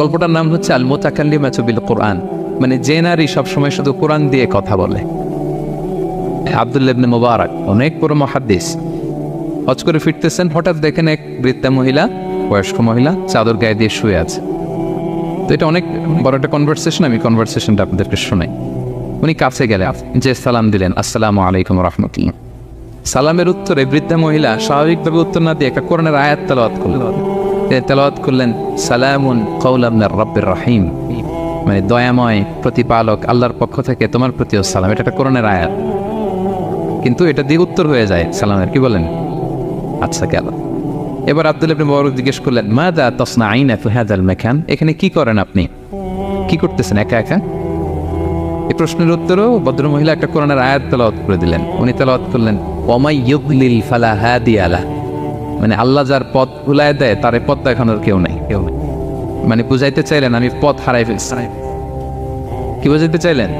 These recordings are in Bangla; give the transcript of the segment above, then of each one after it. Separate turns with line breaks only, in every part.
গল্পটার নাম হচ্ছে আল মুতাকাল্লিমাতু বিল কোরআন, মানে যে নারী সবসময় শুধু কোরআন দিয়ে কথা বলে। আব্দুল্লাহ ইবনে মুবারক অনেক বড় মুহাদ্দিস, হজ করে ফিরতেছেন, হঠাৎ দেখেন এক বৃদ্ধা মহিলা, বয়স্ক মহিলা চাদর গায়ে দিয়ে শুয়ে আছে। তো এটা অনেক বড় একটা কনভারসেশন, আমি কনভারসেশনটা আপনাদেরকে শোনাই। উনি কাছে গেলে যে সালাম দিলেন, আসসালামু আলাইকুম রাহমাতুল্লাহ। সালামের উত্তরে বৃদ্ধা মহিলা স্বাভাবিকভাবে উত্তর না দিয়ে একটা কোরআনের আয়াত তেলাওয়াত করলেন। তেলাওয়াত করলেন সালামুন কাওলাম মির রাব্বির রহিম, মানে দয়াময় প্রতিপালক আল্লাহর পক্ষ থেকে তোমার প্রতিও সালাম। এটা একটা কোরআনের আয়াত, কিন্তু এটা দিয়ে উত্তর হয়ে যায় সালামের। কি বলেন? আচ্ছা গেল। এবার আব্দুল্লাহ ইবনে মুবারক জিজ্ঞেস করলেন মাযা তাসনাঈনা ফি হাযাল মাকান, এখানে কি করেন আপনি, কি করতেছেন একা একা? এই প্রশ্নের উত্তরেও ভদ্রমহিলা একটা কোরআনের আয়াত তেলাওয়াত করে দিলেন। উনি তেলাওয়াত করলেন ওয়ামাই ইউদ্লিল ফালা হাদিয়া লাহ, মানে আল্লাহ যার পথ ভুলায় দেয় তার পথ দেখানোর কেউ নেই। মানে বুঝাইতে চাইলেন আমি পথ হারাই ফেলছি। কি বুঝাইতে চাইলেন?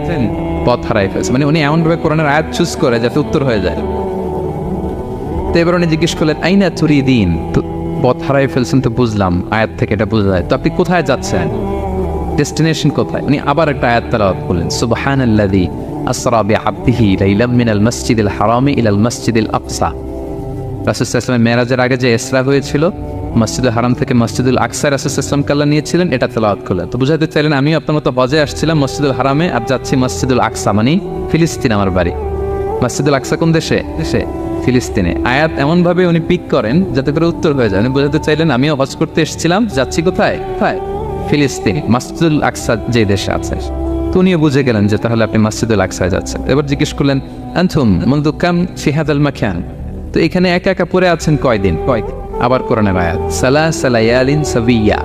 পথ হারাই ফেলছে, মানে উনি এমনভাবে কোরআনের আয়াত চুজ করে যাতে উত্তর হয়ে যায়। তো এবার উনি জিজ্ঞেস করলেন আইনা তুরিদিন, তো পথ হারাই ফেলছেন তো বুঝলাম, আয়াত থেকে এটা বোঝা যায়, তো আপনি কোথায় যাচ্ছেন, ডেস্টিনেশন কোথায়? উনি আবার একটা আয়াত তেলাওয়াত করলেন সুবহানাল্লাযী আসরা বিআবদিহি লাইলাম মিনাল মাসজিদিল হারামি ইলাল মাসজিদিল আকসা। রাসূল সাল্লাল্লাহু আলাইহি ওয়াসাল্লাম মেরাজের আগে যে ইসরা হয়েছিল, মসজিদুল হারাম থেকে মসজিদুল আকসা রাসূল সাল্লাল্লাহু আলাইহি ওয়াসাল্লাম আল্লাহ নিয়েছিলেন, এটা তেলাওয়াত করলেন। তো বুঝাতে চাইলেন আমি আপনার মতো হজে আসছিলাম মসজিদুল হারামে, আর যাচ্ছি মসজিদুল আকসা, মানে ফিলিস্তিন আমার বাড়ি। মসজিদুল আকসা কোন দেশে? ফিলিস্তিনে। আয়াত এমনভাবে উনি পিক করেন যাতে করে উত্তর হয়ে যায়। উনি বোঝাতে চাইলেন আমিও হজ করতে এসেছিলাম, যাচ্ছি কোথায়? ফিলিস্তিন, মসজিদুল আকসা যে দেশে আছে। তো উনিও বুঝে গেলেন যে তাহলে আপনি মসজিদুল আকসায় যাচ্ছেন। এবার জিজ্ঞেস করলেন আনতুম মুনযু কাম ফি হাযাল মাকান, তো এখানে একা একা পড়ে আছেন কয়দিন? আবার কোরআনের আয়াত সালাসা লায়ালিন সাবিয়া,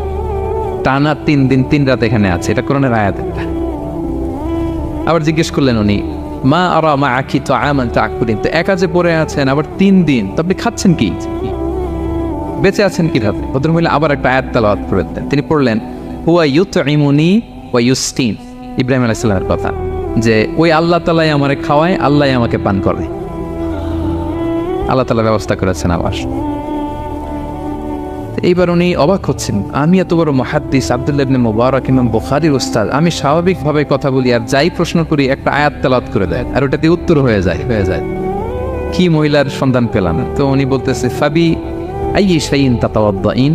টানা 3 দিন 3 রাত এখানে আছে, এটা কোরআনের আয়াত। আবার জিজ্ঞেস করলেন উনি মা আরা মাআকি তাআমান তাকুলিন, তো একা যে পড়ে আছেন আবার 3 দিন, তো আপনি খাচ্ছেন কি, বেঁচে আছেন কিভাবে? ভদ্রমহিলা আবার একটা আয়াত তেলাওয়াত করে দেন। তিনি পড়লেন হুয়া ইউতঈমুনি ওয়া ইউসকিন, ইব্রাহিম আলাইহিস সালামের কথা, যে ওই আল্লাহ তাআলাই আমারে খাওয়ায়, আল্লাহই আমাকে পান করে, আল্লাহ তাআলা ব্যবস্থা করেছেন আবার। এইবার উনি অবাক হচ্ছেন, আমি এত বড় মুহাদ্দিস আব্দুল্লাহ ইবনে মুবারক ইমাম বুখারীর উস্তাদ, আমি স্বাভাবিকভাবে কথা বলি আর যাই প্রশ্ন করি একটা আয়াত তেলাওয়াত করে দেয় আর ওটাতে উত্তর হয়ে যায়। কি মহিলার সন্ধান পেলাম? তো উনি বলতেছে ফাবি আইয়ি শাইইন তাতাওয়াদ্দাইন,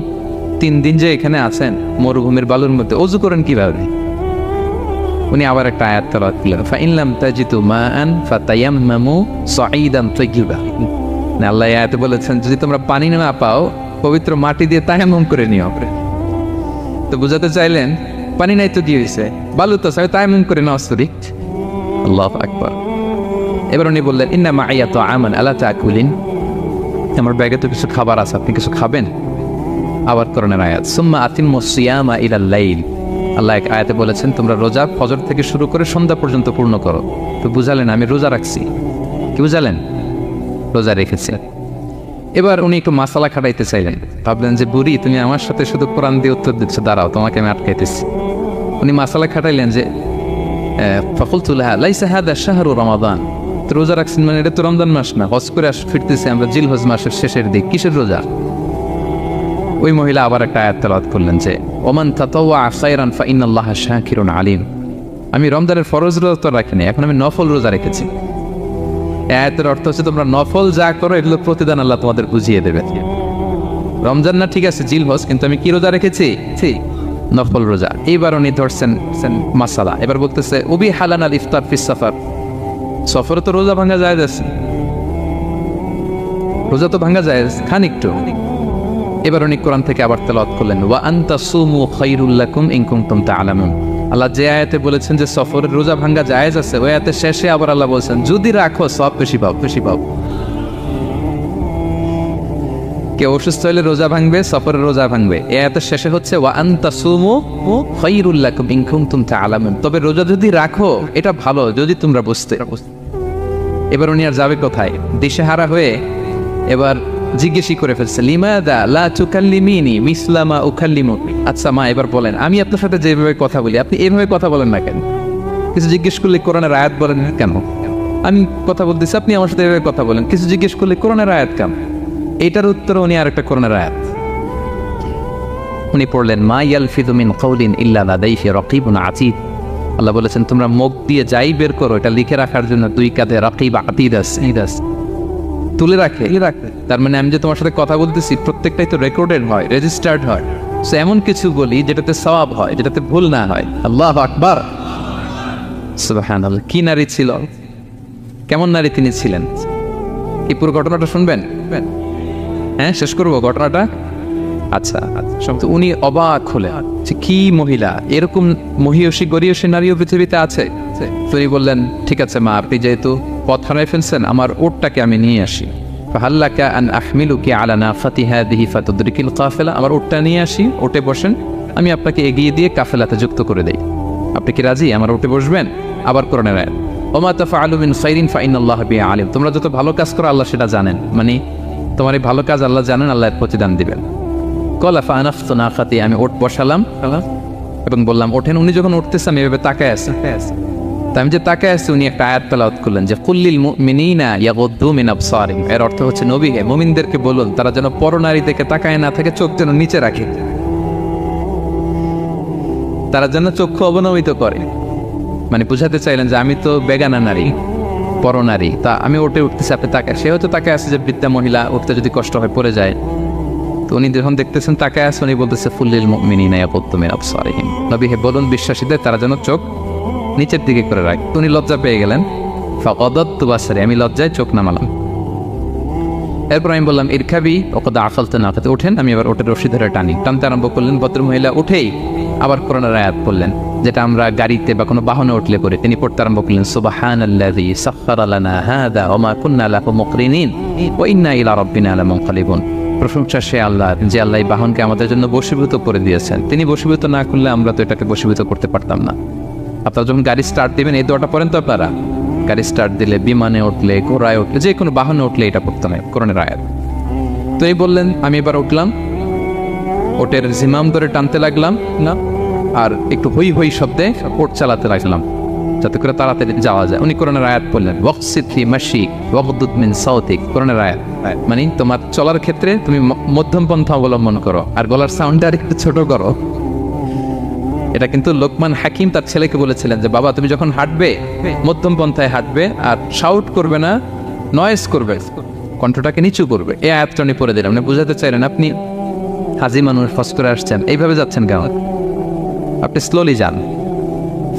3 দিন যে এখানে আছেন মরুভূমির বালুর মধ্যে ওযু করেন কিভাবে? উনি আবার একটা আয়াত তেলাওয়াত করলেন ফাইন লাম তাজিদু মাআন ফাতায়াম্মামু সাঈদান তাইয়্যিবা, না আল্লাহ আয়াতে বলেছেন যদি তোমরা পানি না পাও পবিত্র মাটি দিয়ে তায়াম্মুম করে নিও। তো বুঝাতে চাইলেন পানি নাই তো কি হয়েছে, বালু তো সবাই তায়াম্মুম করে নাও। আল্লাহু আকবার। এবার উনি বললেন ইন্না মাইয়া তাআমান আলা তাকুলিন, আমার ব্যাগে তো কিছু খাবার আছে, আপনি কিছু খাবেন? আবার কোরআনের আয়াত সুম্মা আতিম্মুস সিয়ামা ইলাল লাইল, আল্লাহ এক আয়াতে বলেছেন তোমরা রোজা ফজর থেকে শুরু করে সন্ধ্যা পর্যন্ত পূর্ণ করো। তো বুঝালেন আমি রোজা রাখছি। কি বুঝালেন? রোজা রেখেছি। এবার উনি একটু মাসালা খাটাইতে চাইলেন, ভাবলেন যে বুড়ি তুমি আমার সাথে শুধু কোরআন দিয়ে উত্তর দিচ্ছ, দাঁড়াও তোমাকে আমি আটকাইতেছি। উনি মাসালা খাটাইলেন যে ফাকুলতু লাহা লাইসা হাদা শাহরু রমাদান, তো রোজা রাখছেন মানে এটা তো রমজান মাস না, হজ করে ফিরতেছি আমরা জিলহজ মাসের শেষের দিক, কিসের রোজা? ওই মহিলা আবার একটা আয়াত তেলাওয়াত করলেন যে ওমান তাতাওয়া খায়রান ফাইনাল্লাহা শাকিরুন আলিম, আমি রমজানের ফরজ রোজা তো রাখিনি, এখন আমি নফল রোজা রেখেছি। আয়াতের অর্থ হচ্ছে তোমরা নফল যা করো এগুলো প্রতিদান আল্লাহ তোমাদের বুঝিয়ে দেবে। রমজান না ঠিক আছে জিলহজ, কিন্তু আমি কি রোজা রেখেছি? নফল রোজা। এইবার উনি ধরছেন মাসালা, এবার বলতেছে উবি হালান আল ইফতার ফিস সাফার, সফরে তো রোজা ভাঙা যায়, রোজা তো ভাঙা যায়, খান একটু। এবার উনি কোরআন থেকে আবার তেলাওয়াত করলেন ওয়া আনতা সুমু খায়রুল লাকুম ইন কুনতুম তা'লামুন, আল্লাহ যে আয়াতে বলেছেন যে সফরের রোজা ভাঙা জায়েজ আছে, ওই আয়াতের শেষে আবার আল্লাহ বলেছেন যদি রাখো সব বেশি পাও। কেউ অসুস্থ হলে রোজা ভাঙবে, সফরের রোজা ভাঙবে। এই আয়াতের শেষে হচ্ছে ওয়া আনতা সুমু খায়রুল লাকুম ইন কুনতুম তা'লামুন, তবে রোজা যদি রাখো এটা ভালো যদি তোমরা বুঝতে। এবার উনি আর যাবে কোথায়? দিশেহারা হয়ে এবার জিজ্ঞেসই করে ফেলছে লিমাদা লা তুকাল্লিমিনি মিসলা মা উকাল্লিমুকি, আচ্ছা মা এবার বলেন আমি আপনার সাথে যেভাবে কথা বলি আপনি এইভাবে কথা বলেন না কেন? কিছু জিজ্ঞেস করলে কোরআনের আয়াত বলেন কেন? আমি কথা বলতেছি আপনি আমার সাথে এভাবে কথা বলেন, কিছু জিজ্ঞেস করলে কোরআনের আয়াত কেন? এটার উত্তরে উনি আর একটা কোরআনের আয়াত উনি পড়লেন মা ইয়ালফিযু মিন কাউলিন ইল্লা লাদাইহি রাকিবুন আতীদ। আল্লাহ বলেছেন তোমরা মুখ দিয়ে যাই বের করো এটা লিখে রাখার জন্য দুই কাঁধে রাকিব আতীদ আছে, তুলে রাখে। তার মানে আমি যে তোমার সাথে কথা বলতেছি প্রত্যেকটাই তো রেকর্ডেড হয়, রেজিস্টার্ড হয়। সো এমন কিছু বলি যেটাতে সওয়াব হয়, যেটাতে ভুল না হয়। আল্লাহু আকবার, সুবহানাল্লাহ। কি নারী ছিল, কেমন নারী তিনি ছিলেন, কি পুরো ঘটনাটা শুনবেন? হ্যাঁ, শেষ করবো ঘটনাটা। আচ্ছা, উনি অবাক হলেন যে কি মহিলা, এরকম মহিয়সী গরিয়সী নারীও পৃথিবীতে আছে। তিনি বললেন ঠিক আছে মা, আপনি যেহেতু পথ হারাই ফেলছেন, আমার ওটটাকে আমি নিয়ে আসি। ফাহাল্লাকা আন আহমিলুকি আলা নাফাতি হাদিহি ফাতুদরিকিল কাফেলা। আমার ওটটা নিয়ে আসি, ওটে বসেন, আমি আপনাকে এগিয়ে দিয়ে কাফেলাতে যুক্ত করে দেই। আপনি কি রাজি আমার ওটে বসবেন? আবার কোরআনের আয়াত, ওমা তাফআলু মিন খাইরিন ফাইনাল্লাহা বিহি আলিম। তোমরা যত ভালো কাজ করো আল্লাহ সেটা জানেন, মানে তোমার এই ভালো কাজ আল্লাহ জানেন, আল্লাহ এর প্রতিদান দিবেন। কলা ফানাফতু নাকাতি, আমি ওট বসালাম এবং বললাম ওঠেন। উনি যখন উঠতেছে আমি এভাবে তাকায় আছি, তা আমি যে তাকায় আছি উনি একটা আয়াত তেলাওয়াত করলেন যে কুল্লিল মুমিনিনা ইয়াগুদ্দু মিন আবসারিহিম। এর অর্থ হচ্ছে নবী হে মুমিনদেরকে বলুন তারা যেন পরনারী দেখে তাকায় না থাকে, চোখ যেন নিচে রাখে, তারা যেন চক্ষু অবনমিত করে। মানে বুঝাতে চাইলেন যে আমি তো বেগানা নারী, পরনারী, তা আমি ওটে উঠতেছি, আপনি তাকায়। সে হয়তো তাকায় আছে যে বৃদ্ধা মহিলা উঠতে যদি কষ্ট হয় পড়ে যায়। তো উনি যখন দেখতেছেন তাকায় আছে, উনি বলতেছে ফুল্লিল মুমিনিনা ইয়াগুদ্দু মিন আবসারিহিম। নবী হে বলুন বিশ্বাসীদের তারা যেন চোখ নিচের দিকে করে রাখে। উনি লজ্জা পেয়ে গেলেন। ফাকাদাতু বাসারি, আমি লজ্জায় চোখ নামালাম। এরপর আমি বললাম ইরকাবি ওয়াকাদ আকালতু নাকাতে, ওঠেন। আমি আবার ওটের রশি ধরে টানতে আরম্ভ করলেন। ভদ্রমহিলা উঠেই আবার কোরআনের আয়াত পড়লেন, যেটা আমরা গাড়িতে বা কোনো বাহনে উঠলে করে। তিনি পড়তে আরম্ভ করলেন সুবহানাল্লাযী সাখখারা লানা হাযা ওয়া মা কুন্না লাহু মুকরিনিন ওয়া ইন্না ইলা রাব্বিনা লামুনকালিবুন। প্রশংসা সে আল্লাহ, যে আল্লাহ এই বাহনকে আমাদের জন্য বশীভূত করে দিয়েছেন। তিনি বশীভূত না করলে আমরা তো এটাকে বশীভূত করতে পারতাম না। আপনারা যখন গাড়ি স্টার্ট দিবেন এই দোয়াটা পড়েন তো আপনারা। গাড়ি স্টার্ট দিলে, বিমানে উঠলে, ঘোড়ায় উঠলে, যে কোনো বাহনে উঠলে এটা পড়তে হয়, কোরআনের আয়াত। তো এই বললেন, আমি এবার উঠলাম, ওটের জিমাম ধরে টানতে লাগলাম না, আর একটু হই হই শব্দে ওট চালাতে লাগলাম যাতে করে তাড়াতাড়ি যাওয়া যায়। উনি কোরআনের আয়াত বললেন ওয়াকসিদ ফি মাশিক ওয়াগদুদ মিন সাউতিক। কোরআনের আয়াত মানে তোমার চলার ক্ষেত্রে তুমি মধ্যম পন্থা অবলম্বন করো আর গলার সাউন্ডটা আর একটু ছোট করো। এটা কিন্তু লোকমান হাকিম তার ছেলেকে বলেছিলেন যে বাবা তুমি যখন হাঁটবে মধ্যম পন্থায় হাঁটবে, আর শাউট করবে না, নয়েজ করবে, কণ্ঠটাকে নিচু করবে। এই আয়াতটা উনি পড়ে দিলেন। মানে বুঝাতে চাইলেন আপনি হাজি মানুষ, ফস করে আসছেন, এইভাবে যাচ্ছেন কেন, আপনি স্লোলি যান।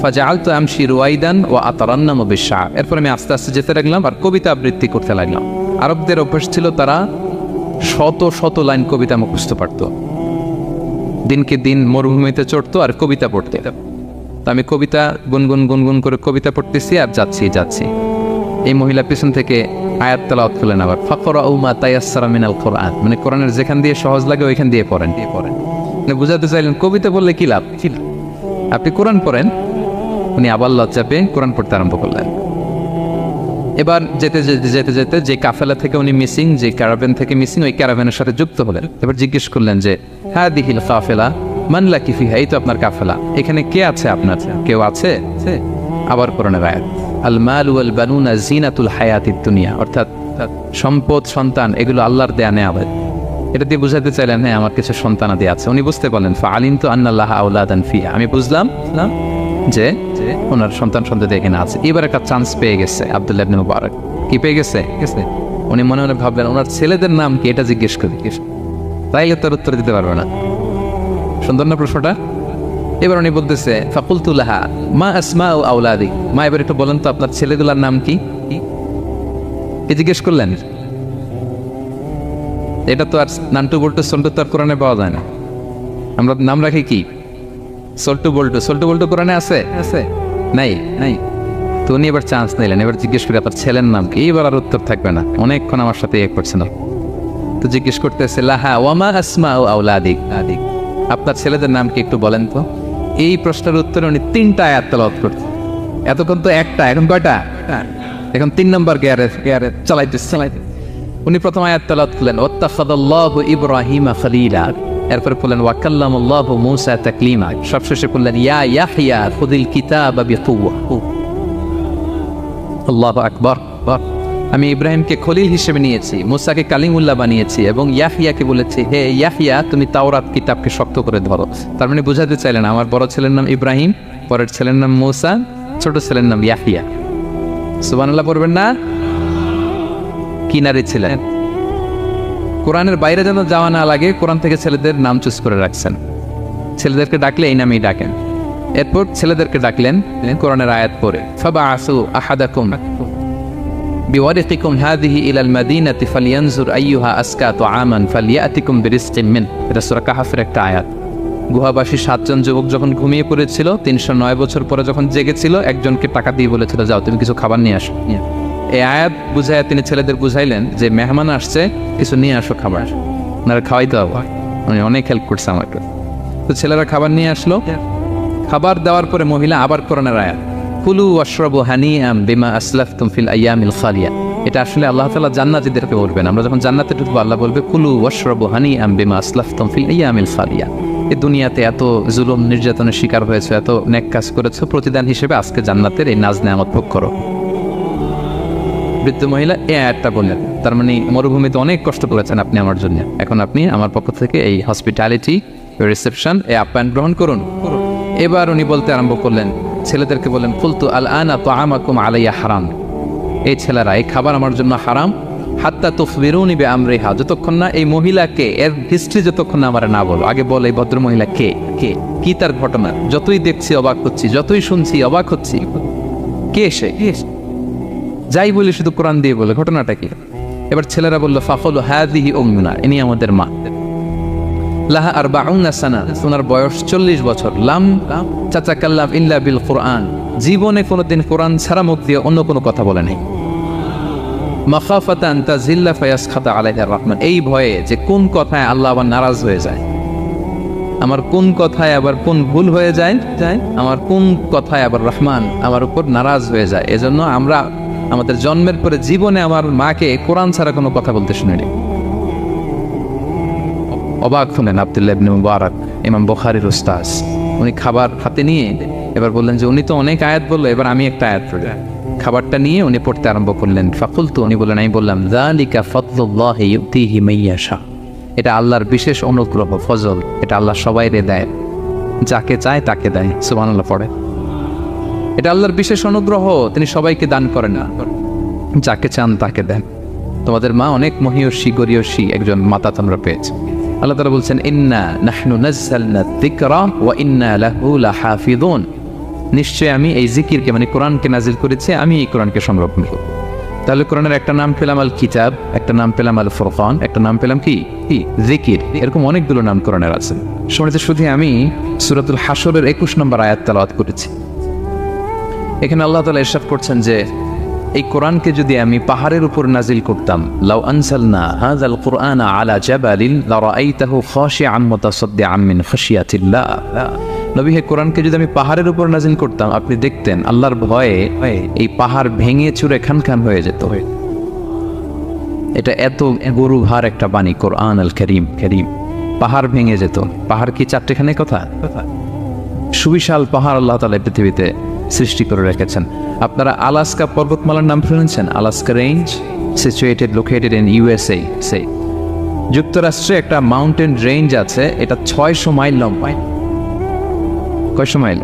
ফাজাআলতু আমশি রুয়াইদান ওয়া আতারান্নামু বিশ-শা'র। এরপর আমি আস্তে আস্তে যেতে লাগলাম আর কবিতা আবৃত্তি করতে লাগলাম। আরবদের অভ্যাস ছিল তারা শত শত লাইন কবিতা মুখস্থ পারত, দিনকে দিন মরুভূমিতে চড়তো আর কবিতা পড়তে। তো আমি কবিতা গুনগুন করে কবিতা পড়তেছি আর যাচ্ছি। এই মহিলা পিছন থেকে আয়াত তেলাওয়াত করলেন আবার, ফাকরাউ মা তায়াসসারা মিনাল কোরআন। মানে কোরআনের যেখান দিয়ে সহজ লাগে ওইখান দিয়ে পড়েন। মানে বুঝাতে চাইলেন কবিতা বললে কি লাভ, আপনি কোরআন পড়েন। উনি আবার লজ্জা পেয়ে কোরআন পড়তে আরম্ভ করলেন। এবার যেতে যেতে যে কাফেলা থেকে উনি মিসিং, যে ক্যারাভ্যান থেকে মিসিং, ওই ক্যারাভ্যানের সাথে যুক্ত হলেন। এবার জিজ্ঞেস করলেন যে হাদিহিল কাফেলা মান লাকি ফিহা, এই তো আপনার কাফেলা, এখানে কে আছে আপনার, কেউ আছে? আবার কোরআনের আয়াত, আল মাল ওয়াল বানুনা জিনাতুল হায়াতিদ দুনিয়া, অর্থাৎ সম্পদ সন্তান এগুলো আল্লাহর দেয়া নেয়ামত। এটা দিয়ে বুঝাতে চাইলেন হ্যাঁ আমার কিছু সন্তানাদি আছে। উনি বুঝতে পারলেন ফাআলিমতু আন্নাল্লাহা আওলাদান ফিহা, আমি বুঝলাম যে ওনার সন্তান এখানে আছে। এবার একটা চান্স পেয়ে গেছে আব্দুল্লাহ ইবনে মুবারক। কি পেয়ে গেছে? উনি মনে মনে ভাবলেন ওনার ছেলেদের নাম কি, এটা জিজ্ঞেস করি, তাইলে তার উত্তর দিতে পারবে না। সুন্দর না প্রশ্নটা? এবার উনি বলতেছে ফাকুলতু লাহা মা আসমাউ আওলাদি, মা এবার একটু বলেন তো আপনার ছেলেগুলোর নাম কি জিজ্ঞেস করলেন। এটা তো আর নান্টু বল্টু সল্টু তো আর কোরআনে পাওয়া যায় না। আমরা নাম রাখি কি সল্টু বল্টু কোরআনে আছে? নাই। তো উনি এবার চান্স নিলেন, এবার জিজ্ঞেস করে আপনার ছেলের নাম কি। এইবার আর উত্তর থাকবে না, অনেকক্ষণ আমার সাথে করছে না। তো জিজ্ঞেস করতেছে লাহা ওয়ামা আসমাউ আওলাদিক, আপনার ছেলেদের নাম কি একটু বলেন তো। এই প্রশ্নের উত্তরে উনি 3টা আয়াত তেলাওয়াত করতেন। এতক্ষণ তো একটা, এখন কয়টা? এখন 3 নম্বর গিয়ারে চালাইতেছে। উনি প্রথম আয়াত তেলাওয়াত করলেন ওয়াত্তাখাযাল্লাহু ইব্রাহিমা খলিলা, এরপরে বললেন ওয়া কাল্লামাল্লাহু মূসা তাকলিমা, সবশেষে বললেন ইয়া ইয়াহইয়া খুযিল কিতাবা বিকুওয়া। আল্লাহু আকবার। আমি ইব্রাহিমকে খলিল হিসেবে নিয়েছি, মুসাকে কালিমুল্লাহ বানিয়েছি, এবং ইয়াহিয়াকে বলেছি, হে ইয়াহিয়া তুমি তাওরাত কিতাবকে শক্ত করে ধরো। তার মানে বোঝাতে চাইলেন আমার বড় ছেলের নাম ইব্রাহিম, পরের ছেলের নাম মুসা, ছোট ছেলের নাম ইয়াহিয়া। সুবহানাল্লাহ পড়বেন না? কিনারে ছিলেন, কোরআনের বাইরে যেন যাওয়া না লাগে, কোরআন থেকে ছেলেদের নাম চুজ করে রাখছেন। ছেলেদেরকে ডাকলে এই নামেই ডাকেন। এরপর ছেলেদেরকে ডাকলেন কোরআনের আয়াত পড়ে, ফাবআসু আহাদাকুম বিওয়ারিকিকুম হাযিহি ইলাল মাদিনাতি ফালিয়ানজুর আইয়ুহা আসকা তুআমান ফালিয়াতিকুম বিরিজকিম মিন। এটা সূরা কাহফের একটা আয়াত। গুহাবাসী 7 জন যুবক যখন ঘুমিয়ে পড়েছিল, 309 বছর পরে যখন জেগেছিল, একজনকে টাকা দিয়ে বলেছিল যাও তুমি কিছু খাবার নিয়ে আসো। এই আয়াত বুঝাইয়া তিনি ছেলেদের বুঝাইলেন যে মেহমান আসছে, কিছু নিয়ে আসো খাবার, আপনারা খাওয়াইতে হবে। উনি অনেক হেল্প করছে আমাকে। তো ছেলেরা খাবার নিয়ে আসলো। খাবার দেওয়ার পরে মহিলা আবার কোরআনের আয়াত, কুলু ওয়াশরাবু হানিআম বিমা আসলাফতুম ফিল আইয়ামিল খালিয়া। এটা আসলে আল্লাহ তাআলা জান্নাতীদেরকে বলবেন। আমরা যখন জান্নাতে ঢুকবো আল্লাহ বলবে কুলু ওয়াশরাবু হানিআম বিমা আসলাফতুম ফিল আইয়ামিল খালিয়া। এই দুনিয়াতে এত জুলুম নির্যাতনের শিকার হয়েছে, এত নেক কাজ করেছো, প্রতিদান হিসেবে আজকে জান্নাতের এই নাজ নেয়ামত ভোগ করো। বৃদ্ধ মহিলা এই আয়াতটা বললেন, তার মানে মরুভূমিতে অনেক কষ্ট করেছেন আপনি আমার জন্য, এখন আপনি আমার পক্ষ থেকে এই হসপিটালিটি রিসেপশন, এই আপ্যায়ন গ্রহণ করুন। এবার উনি বলতে আরম্ভ করলেন, ছেলেদেরকে বললেন, কুলতু আল আনা তুআমাকুম আলাইয়া হারাম। এই ছেলেরা, এই খাবার আমার জন্য হারাম, হাত্তা তুখবিরুনি বিআমরিহা, যতক্ষণ না এই মহিলাকে, এর হিস্ট্রি যতক্ষণ না আমার না বলো। আগে বল এই ভদ্র মহিলা কে, কে, কি তার ঘটনা। যতই দেখছি অবাক হচ্ছি, যতই শুনছি অবাক হচ্ছি, কে সে, যাই বলি শুধু কোরআন দিয়ে বলে, ঘটনাটা কি। এবার ছেলেরা বললো, ফাকুলু হাযিহি উম্মুনা, ইনি আমাদের মা। লাহা আরবাউনা সানা, ওনার বয়স 40 বছর। লাম তাতাকাল্লাম ইল্লা বিল কুরআন, জীবনে কোনোদিন কোরআন ছাড়া মুখ দিয়ে অন্য কোনো কথা বলে নাই। মাখাফাতান তাজিল্লা ফায়াসখাতা আলাইহা রহমান, এই ভয়ে যে কোন কথায় আল্লাহ আবার নারাজ হয়ে যায়, আমার কোন কথায় আবার কোন ভুল হয়ে যায়, আমার কোন কথায় আবার রহমান আমার উপর নারাজ হয়ে যায়। এজন্য আমরা আমাদের জন্মের পরে জীবনে আমার মাকে কোরআন ছাড়া কোনো কথা বলতে শুনিনি। অবাক হলেন আব্দুল্লাহ ইবনে মুবারক, ইমাম বুখারীর উস্তাদ। উনি খাবার হাতে নিয়ে এবার বললেন যে উনি তো অনেক আয়াত বললো, এবার আমি একটা আয়াত পড়ি। খাবারটা নিয়ে উনি পড়তে আরম্ভ করলেন। ফাকুলতু, উনি বললেন, আমি বললাম, যালিকা ফাদলুল্লাহি ইউতিহি মাইয়াশা, এটা আল্লাহর বিশেষ অনুগ্রহ, ফজল, এটা আল্লাহ সবাইরে দেয়, যাকে চায় তাকে দেয়। সুবহানাল্লাহ পড়ে। এটা আল্লাহর বিশেষ অনুগ্রহ, তিনি সবাইকে দান করেন না, যাকে চান তাকে দেন। তোমাদের মা অনেক মহিয়সী গরিয়সী একজন মাতা তোমরা পেয়েছ। আল্লাহ তাআলা বলছেন, ইন্না নাহনু নাযালনা যিকরা ওয়া ইন্না লাহু লাহাফিযুন, নিশ্চয় আমি এই জিকিরকে মানে কোরআনকে নাজিল করেছি, আমি এই কোরআনকে সংরক্ষণ করব। তাহলে কোরআনের একটা নাম পেলাম আল কিতাব, একটা নাম পেলাম আল ফুরকান, একটা নাম পেলাম কি জিকির। এরকম অনেকগুলো নাম কোরআনের আছে। শুনেছি শুধু আমি সূরাতুল হাশরের 21 নম্বর আয়াত তেলাওয়াত করেছি। এখানে আল্লাহ তাআলা ইরশাদ করছেন যে এই কোরআনকে যদি আমি পাহাড়ের উপর নাজিল করতাম, লাউ আনজালনা হাযাল কুরআনা আলা জাবালিন লারাআইতাহু খাশিআন মুতাসাদ্দিআন মিন খাশিয়াতিল্লাহ। নবী, হে কোরআনকে যদি আমি পাহাড়ের উপর নাজিল করতাম, আপনি দেখতেন আল্লাহর ভয়ে এই পাহাড় ভেঙে চুরে খান হয়ে যেত। এটা এত গরু ভার একটা বাণী কোরআন আল কারীম। পাহাড় ভেঙে যেত। পাহাড় কি চারটেখানে কথা? সুবিশাল পাহাড় আল্লাহ তাআলা পৃথিবীতে সৃষ্টি করে রেখেছেন। আপনারা আলাস্কা পর্বতমালার নাম শুনেছেন? Alaska range, located in USA. যুক্তরাষ্ট্রে একটা মাউন্টেন রেঞ্জ আছে, এটা 600 মাইল লম্বা। কয়শো মাইল?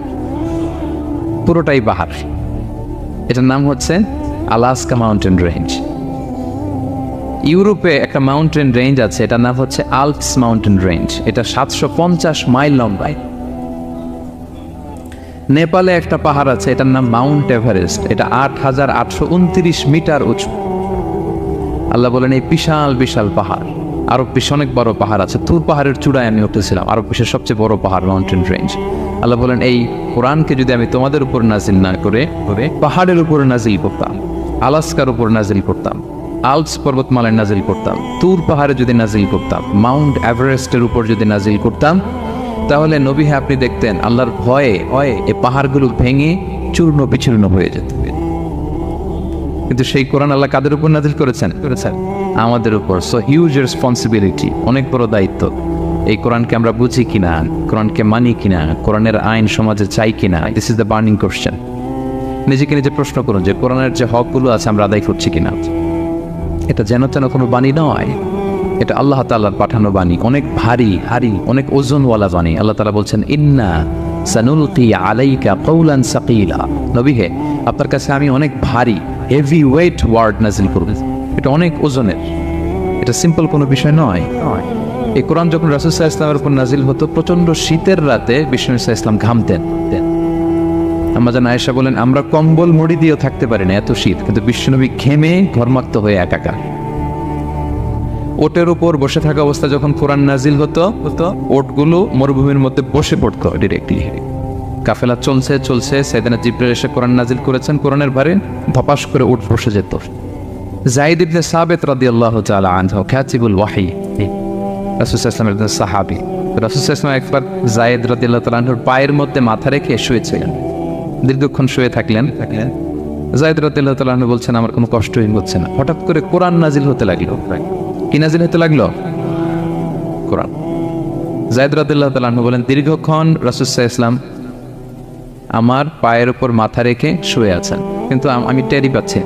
পুরোটাই পাহাড়। এটার নাম হচ্ছে আলাস্কা মাউন্টেন রেঞ্জ। ইউরোপে একটা মাউন্টেন রেঞ্জ আছে, এটার নাম হচ্ছে আল্পস মাউন্টেন রেঞ্জ, এটা 750 মাইল লম্বা। নেপালে একটা পাহাড় আছে, এটার নাম মাউন্ট এভারেস্ট, এটা 8829 মিটার উঁচু। আল্লাহ বলেন এই বিশাল বিশাল পাহাড়। আরব বিশ্বে অনেক বড় পাহাড় আছে, তুর পাহাড়ের চূড়ায় আমি উঠেছিলাম, আরব বিশ্বের সবচেয়ে বড় পাহাড় মাউন্টেন রেঞ্জ। আল্লাহ বলেন এই কোরআনকে যদি আমি তোমাদের উপর নাজিল না করে পাহাড়ের উপর নাজিল করতাম, আলাস্কার উপর নাজিল করতাম, আল্পস পর্বতমালায় নাজিল করতাম, তুর পাহাড়ে যদি নাজিল করতাম, মাউন্ট এভারেস্টের উপর যদি নাজিল করতাম, তাহলে নবী হ্যাঁ আপনি দেখতেন আল্লাহর ভয়ে এই পাহাড়গুলো ভেঙে চূর্ণ বিচূর্ণ হয়ে যেত। কিন্তু সেই কোরআন আল্লাহ কাদের উপর নাজিল করেছেন? আমাদের উপর। সো হিউজ রেসপন্সিবিলিটি, অনেক বড় দায়িত্ব। এই কোরআনকে আমরা বুঝি কিনা, কোরআনকে মানি কিনা, কোরআনের আইন সমাজে চাই কিনা, this is the burning question. নিজেকে নিজে প্রশ্ন করুন যে কোরআনের যে হকগুলো আছে আমরা আদায় করছি কিনা। এটা যেন তেন কোনো বাণী নয়, এটা আল্লাহ তাআলার পাঠানো বাণী, অনেক ভারী অনেক ওজনওয়ালা বাণী। আল্লাহ তাআলা বলছেন ইন্না সানুলকি আলাইকা কওলান সাকিলা, নবী হে আপনার কাছে আমি অনেক ভারী হেভি ওয়েট ওয়ার্ড নাজিল করব, এটা অনেক ওজনের, এটা সিম্পল কোনো বিষয় নয়। এই কোরআন যখন রাসূল সাল্লাল্লাহু আলাইহি ওয়াসাল্লামের উপর নাজিল হতো, প্রচন্ড শীতের রাতে বিষ্ণু সাল্লাল্লাহু আলাইহি ওয়াসাল্লাম ঘামতেন। আম্মা জান আয়েশা বলেন আমরা কম্বল মুড়ি দিয়েও থাকতে পারি না, এত শীত, কিন্তু বিশ্বনবী ঘেমে ঘর্মাক্ত হয়ে একাকার। ওটের উপর বসে থাকা অবস্থা যখন কোরআন নাজিল হতো, ওটগুলো মরুভূমির মধ্যে বসে পড়তো ডিরেক্টলি। কাফেলা চলছে সাইয়েদনা জিবরাইল এসে কোরআন নাজিল করেছেন, কোরআনের ভারে ধপাস করে উট বসে যেত। যায়েদ ইবনে সাবিত রাদিয়াল্লাহু তাআলা আনহু কাতিবুল ওয়াহী, রাসূল সাল্লাল্লাহু আলাইহি ওয়াসাল্লামের সাহাবী, রাসূল সাল্লাল্লাহু আলাইহি ওয়াসাল্লাম একবার যায়েদ রাদিয়াল্লাহু তাআলা আনহুর পায়ের মধ্যে মাথা রেখে শুয়েছিলেন, দীর্ঘক্ষণ শুয়ে থাকলেন। যায়েদ রাদিয়াল্লাহু তাআলা আনহু বলছেন আমার কোনো কষ্টই হচ্ছে না। হঠাৎ করে কোরআন নাজিল হতে লাগলো। কি নাজিল হতে লাগলো? কোরআন। যায়েদ রাদিয়াল্লাহু তাআলা আনহু বলেন দীর্ঘক্ষণ রাসূল সাল্লাল্লাহু আলাইহি ওয়াসাল্লাম আমার পায়ের উপর মাথা রেখে শুয়ে আছেন, কিন্তু আমি টেরই পাচ্ছি।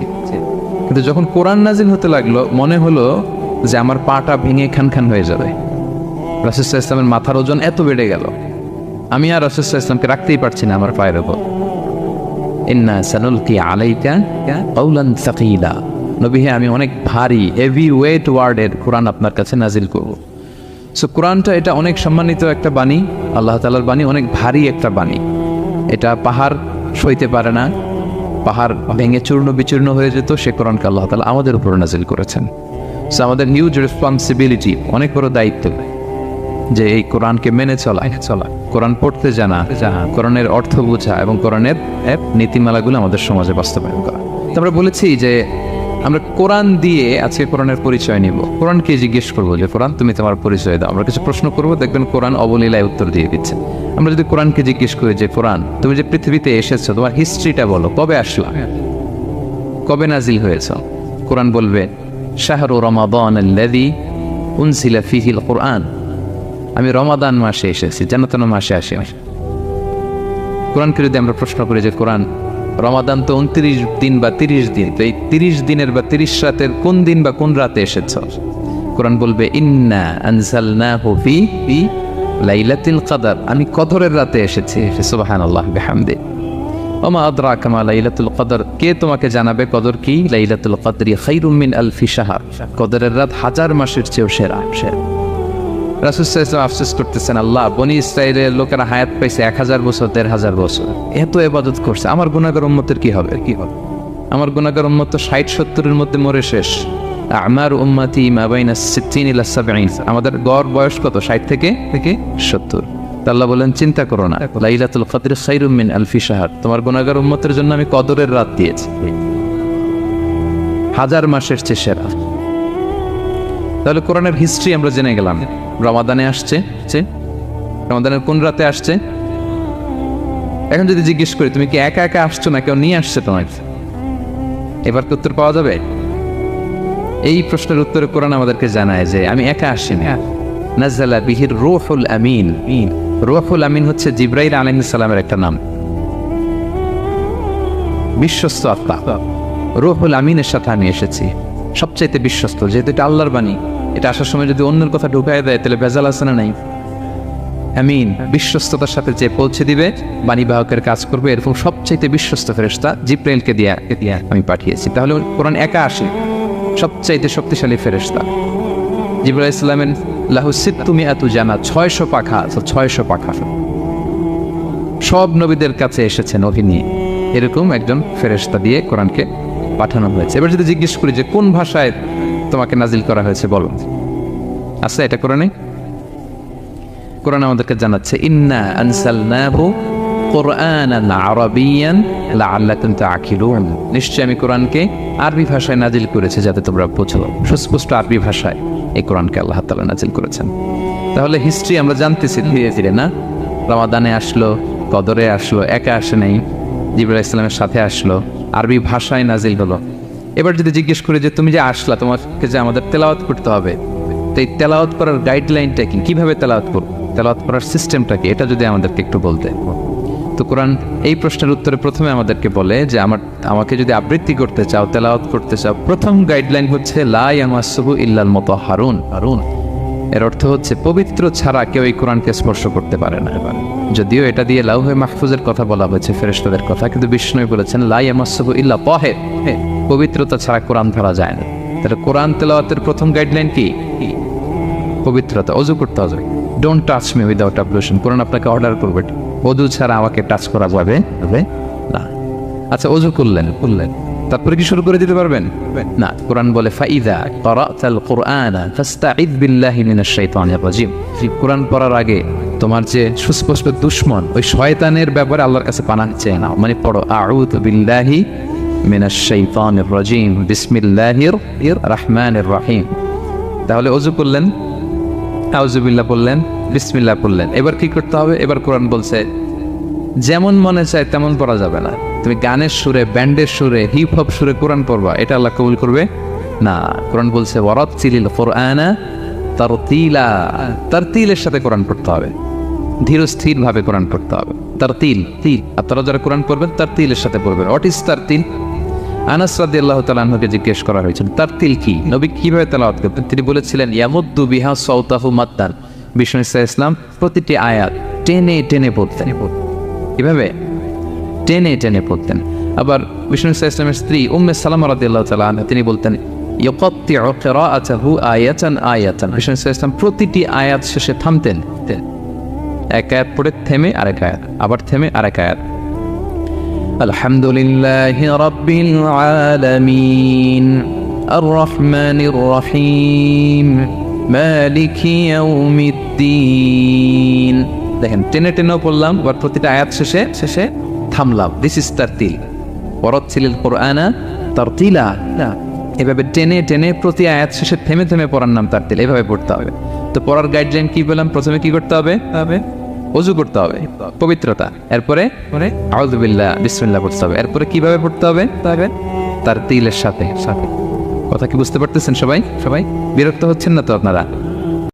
কিন্তু যখন কোরআন নাজিল হতে লাগলো মনে হলো যে আমার পাটা ভেঙে খান হয়ে যাবে। রাসূল সাল্লাল্লাহু আলাইহি ওয়াসাল্লামের মাথার ওজন এত বেড়ে গেল, আমি আর রাসূল সাল্লাল্লাহু আলাইহি ওয়াসাল্লামকে রাখতেই পারছি না আমার পায়ের উপর। ইন্না সানুলকি আলাইকা কওলান সাকিলা, নবী হে আমি অনেক ভারী হেভি ওয়েট ওয়ার্ডের কোরআন আপনার কাছে নাজিল করব। সো কোরআনটা এটা অনেক সম্মানিত একটা বাণী, আল্লাহ তাআলার বাণী, অনেক ভারী একটা বাণী। এটা পাহাড় সইতে পারে না, পাহাড় ভেঙে চূর্ণ বিচূর্ণ হয়ে যেত, সে কোরআনকে আল্লাহ তাআলা আমাদের উপর নাজিল করেছেন। সো আমাদের হিউজ রেসপন্সিবিলিটি, অনেক বড় দায়িত্ব যে এই কোরআনকে মেনে চলা, কোরআন পড়তে জানা, কোরআনের অর্থ বোঝা এবং কোরআনের নীতিমালাগুলো আমাদের সমাজে বাস্তবায়ন করা। তো আমরা বলেছি যে আমরা কোরআন দিয়ে আজকে কোরআনের পরিচয় নিব। কোরআনকে জিজ্ঞেস করবো যে কোরআন তুমি তোমার পরিচয় দাও। আমরা কিছু প্রশ্ন করবো, দেখবেন কোরআন অবলীলায় উত্তর দিয়ে দিচ্ছে। আমরা যদি কোরআনকে জিজ্ঞেস করি যে কোরআন তুমি যে পৃথিবীতে এসেছো তোমার হিস্ট্রিটা বলো, কবে আসলা, কবে নাজিল হয়েছ? কোরআন বলবে শাহরু রমাদান আল্লাযী উনজিলা ফীহিল কুরআন, আমি রমাদান মাসে এসেছি, যেন তেন মাসে আসি। কোরআনকে যদি আমরা প্রশ্ন করি যে কোরআন রমাদান তো 29 দিন বা 30 দিন, তো এই 30 দিনের বা 30 রাতের কোন দিন বা কোন রাতে এসেছ? কোরআন বলবে ইন্না আনজালনাহু ফি লাইলাতুল কদর, আমি কদরের রাতে এসেছি। সুবহানাল্লাহ বিহামদি। ওমা আদরাকা মা লাইলাতুল কদর, কে তোমাকে জানাবে কদর কি? লাইলাতুল কদরি খায়রুম মিন আলফি শাহর, কদরের রাত 1000 মাসের চেয়েও সেরা। রাসূল সাল্লাল্লাহু আলাইহি ওয়াসাল্লাম আফসোস করতেছেন, আল্লাহ বনি ইসরাইলের লোকেরা হায়াত পাইছে 1000 বছর 1500 বছর, এত ইবাদত করছে, আমার গুনাহগার উম্মতের কি হবে? আমার গুনাহগার উম্মত তো 60-70 মধ্যে মরে শেষ। আমার উম্মতি মা বাইনা 60 ইলা 70, আমাদের গড় বয়স কত? 60 থেকে 70। আল্লাহ বলেন চিন্তা করো না, লাইলাতুল কদর খায়রুম মিন আলফি শাহর, তোমার গুনাহগার উম্মতের জন্য আমি কদরের রাত দিয়েছি 1000 মাসের চেয়ে সেরা। তাহলে কোরআনের হিস্ট্রি আমরা জেনে গেলাম। রমাদানে আসছে, রমাদানের কোন রাতে আসছে? এখন যদি জিজ্ঞেস করি তুমি কি একা একা আসছো না কেউ নিয়ে আসছে তোমার, এবার কি উত্তর পাওয়া যাবে? এই প্রশ্নের উত্তরে কোরআন আমাদেরকে জানায় যে আমি একা আসিনি। নাযালা বিহির রূহুল আমিন, রূহুল আমিন হচ্ছে জিবরাইল আলাইহিস সালামের একটা নাম, বিশ্বস্ত আত্মা। রূহুল আমিনের সাথে আমি এসেছি, সবচাইতে বিশ্বস্ত, যেহেতু এটা আল্লাহর বাণী। এটা আসার সময় যদি অন্যের কথা ঢুকায় দেয় তাহলে ভেজাল আছে না নাই? আমিন, বিশ্বস্ততার সাথে যে পৌঁছে দিবে, বাণীবাহকের কাজ করবে, এরকম সবচাইতে বিশ্বস্ত ফেরেশতা জিবরাইলকে দিয়ে আমি পাঠিয়েছি। তাহলে কোরআন একা আসে, সবচাইতে শক্তিশালী ফেরেশতা। জিবরাইল আলাইহিস সালামের লাহু সিত্তুমিআতু জানাত, 600 পাখা, 600 পাখা। সব নবীদের কাছে এসেছেন ওহী নিয়ে, এরকম একজন ফেরেশতা দিয়ে কোরআনকে পাঠানো হয়েছে। এবার যদি জিজ্ঞেস করি যে কোন ভাষায় তোমাকে নাজিল করা হয়েছে বলো, আছে এটা কোরআনে? কোরআন আমাদেরকে জানাচ্ছে ইন্না আনসালনাহু কুরআনান আরাবিয়ান লাআল্লাকুম তাআকিলুন, নিশ্চয় আমি কোরআনকে আরবি ভাষায় নাজিল করেছি যাতে তোমরা বোঝো। সুস্পষ্ট আরবি ভাষায় এই কোরআনকে আল্লাহ তাআলা নাজিল করেছেন। তাহলে হিস্ট্রি আমরা জানতেছি ধীরে ধীরে, না? রমাদানে আসলো, কদরে আসলো, একা আসে নাই, জিবরাইল আলাইহিস সালামের সাথে আসলো, আরবি ভাষায় নাজিল হলো। এবার যদি জিজ্ঞেস করি যে তুমি যে আসলা, তোমাকে যে আমাদের তেলাওয়াত করতে হবে, তো এই তেলাওয়াত করার গাইডলাইনটা কি, কিভাবে তেলাওয়াত করব, তেলাওয়াত করার সিস্টেমটা কি, এটা যদি আমাদেরকে একটু বলতে। তো কোরআন এই প্রশ্নের উত্তরে প্রথমে আমাদেরকে বলে যে আমাকে যদি আবৃত্তি করতে চাও, তেলাওয়াত করতে চাও, প্রথম গাইডলাইন হচ্ছে লা ইয়ামাসসুহু ইল্লাল মুতাহহারুন। এর অর্থ হচ্ছে পবিত্র ছাড়া কেউ এই কোরআনকে স্পর্শ করতে পারে না। যদিও এটা দিয়ে লাউহে মাহফুজের কথা বলা হয়েছে, ফেরেশতাদের কথা, কিন্তু বিষ্ণু বলেছেন লা ইয়ামাসসুহু ইল্লা তাহির, পবিত্রতা ছাড়া কোরআন ধরা যায় না। তাহলে কোরআন তেলাওয়াতের প্রথম গাইডলাইন কি? পবিত্রতা। অজু করতে হবে, ডোন্ট টাচ মি উইদাউট অ্যাবলুশন। কোরআন আপনাকে অর্ডার করবে অজু ছাড়া আমাকে টাচ করা যাবে না। আচ্ছা, অজু করলেন, তারপরে কি শুরু করে দিতে পারবেন? না। কোরআন বলে ফাইদা ক্বারাতাল কুরআনা ফাস্তাইদ বিল্লাহি মিনাশ শাইতানির রাজিম। কোরআন পড়ার আগে তোমার যে সুস্পষ্ট দুশমন ওই শয়তানের ব্যাপারে আল্লাহর কাছে পানাহ চেয়ে নাও। মানে পড়ো আউযু বিল্লাহি মিনাশ শাইতানির রাজিম বিসমিল্লাহির রহমানির রহিম। তাহলে অজু করলেন, আউযু বিল্লাহ বললেন, বিসমিল্লাহ বললেন। এবার কি করতে হবে? এবার কোরআন বলছে যেমন মনে চায় তেমন পড়া যাবে না। তুমি গানের সুরে, ব্যান্ডের সুরে, হিপ হপ সুরে কোরআন পড়বা, এটা আল্লাহ কবুল করবে না। কোরআন বলছে ওয়ারাত্তিলিল কুরআনা তারতিলা। তারতিলের সাথে কোরআন পড়তে হবে, ধীর স্থির ভাবে কোরআন পড়তে হবে। তারতিল, আপনারা যারা কোরআন পড়বেন তারতিলের সাথে পড়বেন। What is তারতিল? আনাস রাদিয়াল্লাহু তাআলা আনহুকে জিজ্ঞেস করা হয়েছিল তারতিল কি, নবী কিভাবে তেলাওয়াত করতেন। তিনি বলেছিলেন ইয়ামুদ্দু বিহা সাওতাহু মাদ্দান। বিষ্ণু ইসলাম প্রতিটি আয়াত টেনে টেনে পড়তেন, এভাবে টেনে টেনে পড়তেন। আবার বিষ্ণু ইসলামের স্ত্রী উম্মে সালামা রাদিয়াল্লাহু তাআলা আনহা তিনি বলতেন ইয়াকাত্তিউ কিরাআতাহু আয়াতান আয়াতান। বিষ্ণু ইসলাম প্রতিটি আয়াত শেষে থামতেন, এক আয়াত পড়ে থেমে আরেক আয়াত, আবার থেমে আরেক আয়াত। আলহামদুলিল্লাহি রাব্বিল আলামিন আর রহমানির রহিম মালিকি ইয়াউমিদ্দিন। দেখেন টেনে টেনেও পড়লাম, আবার প্রতিটা আয়াত শেষে থামলাম। This is তারতিল। ওয়ারাত্তিলিল কুরআনা তারতিলা। এভাবে টেনে টেনে প্রতি আয়াত শেষে থেমে থেমে পড়ার নাম তারতিল। এভাবে পড়তে হবে। তো পড়ার গাইডলাইন কি বললাম? প্রথমে কি করতে হবে? অজু করতে হবে, পবিত্রতা। এরপরে আউযু বিল্লাহ বিসমিল্লাহ পড়তে হবে। এরপরে কিভাবে পড়তে হবে? তারতিলের সাথে। কথা কি বুঝতে পারতেছেন সবাই? বিরক্ত হচ্ছেন না তো আপনারা?